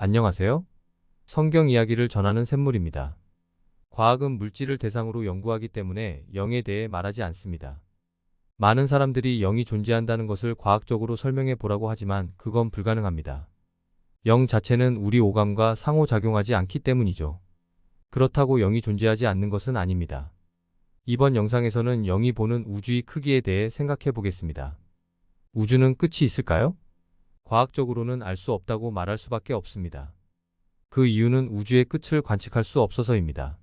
안녕하세요. 성경 이야기를 전하는 샘물입니다. 과학은 물질을 대상으로 연구하기 때문에 영에 대해 말하지 않습니다. 많은 사람들이 영이 존재한다는 것을 과학적으로 설명해 보라고 하지만 그건 불가능합니다. 영 자체는 우리 오감과 상호작용하지 않기 때문이죠. 그렇다고 영이 존재하지 않는 것은 아닙니다. 이번 영상에서는 영이 보는 우주의 크기에 대해 생각해 보겠습니다. 우주는 끝이 있을까요? 과학적으로는 알 수 없다고 말할 수밖에 없습니다. 그 이유는 우주의 끝을 관측할 수 없어서입니다.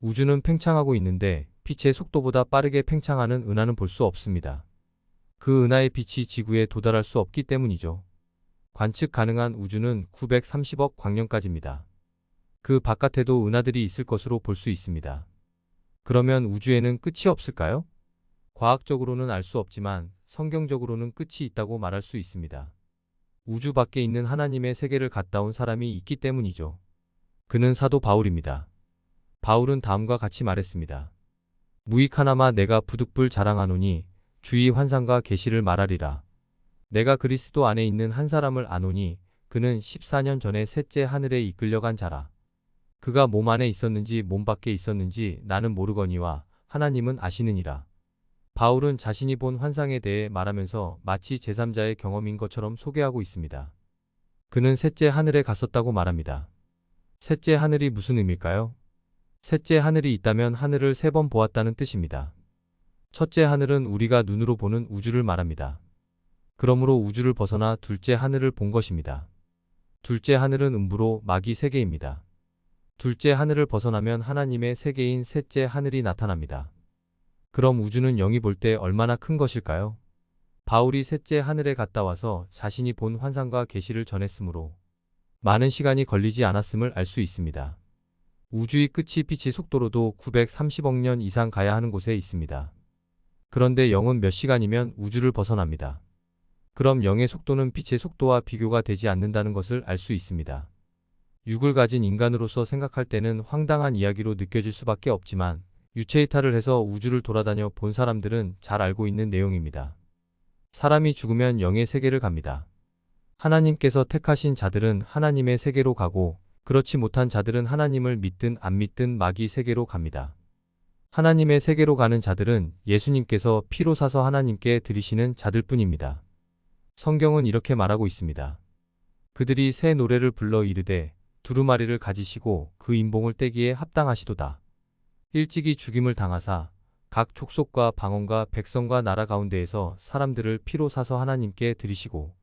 우주는 팽창하고 있는데 빛의 속도보다 빠르게 팽창하는 은하는 볼 수 없습니다. 그 은하의 빛이 지구에 도달할 수 없기 때문이죠. 관측 가능한 우주는 930억 광년까지입니다. 그 바깥에도 은하들이 있을 것으로 볼 수 있습니다. 그러면 우주에는 끝이 없을까요? 과학적으로는 알 수 없지만 성경적으로는 끝이 있다고 말할 수 있습니다. 우주 밖에 있는 하나님의 세계를 갔다 온 사람이 있기 때문이죠. 그는 사도 바울입니다. 바울은 다음과 같이 말했습니다. 무익 하나마 내가 부득불 자랑하노니 주의 환상과 계시를 말하리라. 내가 그리스도 안에 있는 한 사람을 아노니 그는 14년 전에 셋째 하늘에 이끌려간 자라. 그가 몸 안에 있었는지 몸 밖에 있었는지 나는 모르거니와 하나님은 아시느니라. 바울은 자신이 본 환상에 대해 말하면서 마치 제3자의 경험인 것처럼 소개하고 있습니다. 그는 셋째 하늘에 갔었다고 말합니다. 셋째 하늘이 무슨 의미일까요? 셋째 하늘이 있다면 하늘을 3번 보았다는 뜻입니다. 첫째 하늘은 우리가 눈으로 보는 우주를 말합니다. 그러므로 우주를 벗어나 둘째 하늘을 본 것입니다. 둘째 하늘은 음부로 마귀 세계입니다. 둘째 하늘을 벗어나면 하나님의 세계인 셋째 하늘이 나타납니다. 그럼 우주는 영이 볼 때 얼마나 큰 것일까요? 바울이 셋째 하늘에 갔다 와서 자신이 본 환상과 계시를 전했으므로 많은 시간이 걸리지 않았음을 알 수 있습니다. 우주의 끝이 빛의 속도로도 930억 년 이상 가야 하는 곳에 있습니다. 그런데 영은 몇 시간이면 우주를 벗어납니다. 그럼 영의 속도는 빛의 속도와 비교가 되지 않는다는 것을 알 수 있습니다. 육을 가진 인간으로서 생각할 때는 황당한 이야기로 느껴질 수밖에 없지만 유체 이탈을 해서 우주를 돌아다녀 본 사람들은 잘 알고 있는 내용입니다. 사람이 죽으면 영의 세계를 갑니다. 하나님께서 택하신 자들은 하나님의 세계로 가고 그렇지 못한 자들은 하나님을 믿든 안 믿든 마귀 세계로 갑니다. 하나님의 세계로 가는 자들은 예수님께서 피로 사서 하나님께 드리시는 자들뿐입니다. 성경은 이렇게 말하고 있습니다. 그들이 새 노래를 불러 이르되 두루마리를 가지시고 그 인봉을 떼기에 합당하시도다. 일찍이 죽임을 당하사 각 족속과 방언과 백성과 나라 가운데에서 사람들을 피로 사서 하나님께 드리시고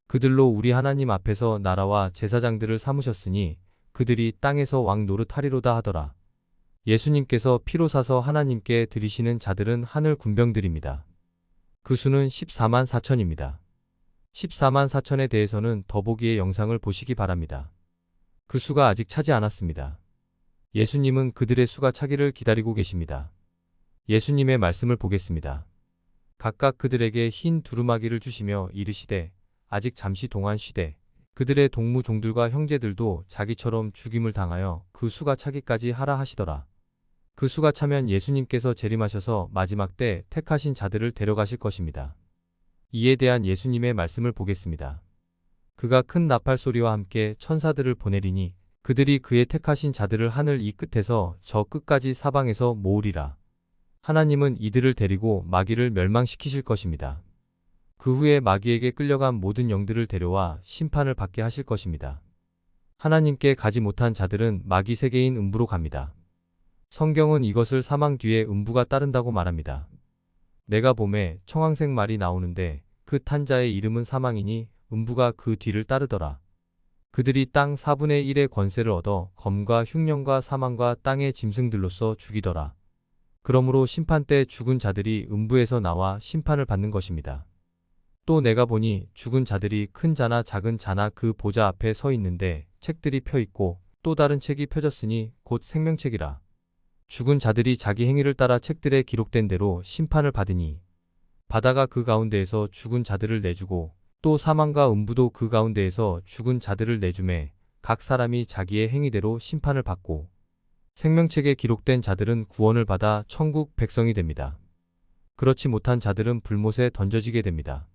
그들로 우리 하나님 앞에서 나라와 제사장들을 삼으셨으니 그들이 땅에서 왕 노릇하리로다 하더라. 예수님께서 피로 사서 하나님께 드리시는 자들은 하늘 군병들입니다. 그 수는 14만 4천입니다. 14만 4천에 대해서는 더보기의 영상을 보시기 바랍니다. 그 수가 아직 차지 않았습니다. 예수님은 그들의 수가 차기를 기다리고 계십니다. 예수님의 말씀을 보겠습니다. 각각 그들에게 흰 두루마기를 주시며 이르시되 아직 잠시 동안 쉬되 그들의 동무 종들과 형제들도 자기처럼 죽임을 당하여 그 수가 차기까지 하라 하시더라. 그 수가 차면 예수님께서 재림하셔서 마지막 때 택하신 자들을 데려가실 것입니다. 이에 대한 예수님의 말씀을 보겠습니다. 그가 큰 나팔 소리와 함께 천사들을 보내리니 그들이 그의 택하신 자들을 하늘 이 끝에서 저 끝까지 사방에서 모으리라. 하나님은 이들을 데리고 마귀를 멸망시키실 것입니다. 그 후에 마귀에게 끌려간 모든 영들을 데려와 심판을 받게 하실 것입니다. 하나님께 가지 못한 자들은 마귀 세계인 음부로 갑니다. 성경은 이것을 사망 뒤에 음부가 따른다고 말합니다. 내가 봄에 청황색 말이 나오는데 그 탄 자의 이름은 사망이니 음부가 그 뒤를 따르더라. 그들이 땅 4분의 1의 권세를 얻어 검과 흉년과 사망과 땅의 짐승들로서 죽이더라. 그러므로 심판 때 죽은 자들이 음부에서 나와 심판을 받는 것입니다. 또 내가 보니 죽은 자들이 큰 자나 작은 자나 그 보좌 앞에 서 있는데 책들이 펴 있고 또 다른 책이 펴졌으니 곧 생명책이라. 죽은 자들이 자기 행위를 따라 책들에 기록된 대로 심판을 받으니 바다가 그 가운데에서 죽은 자들을 내주고 또 사망과 음부도 그 가운데에서 죽은 자들을 내주매 각 사람이 자기의 행위대로 심판을 받고 생명책에 기록된 자들은 구원을 받아 천국 백성이 됩니다. 그렇지 못한 자들은 불못에 던져지게 됩니다.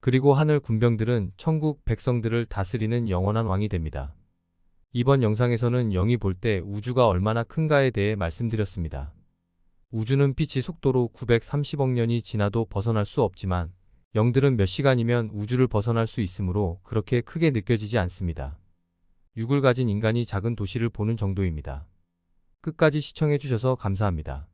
그리고 하늘 군병들은 천국 백성들을 다스리는 영원한 왕이 됩니다. 이번 영상에서는 영이 볼 때 우주가 얼마나 큰가에 대해 말씀드렸습니다. 우주는 빛의 속도로 930억 년이 지나도 벗어날 수 없지만 영들은 몇 시간이면 우주를 벗어날 수 있으므로 그렇게 크게 느껴지지 않습니다. 육을 가진 인간이 작은 도시를 보는 정도입니다. 끝까지 시청해주셔서 감사합니다.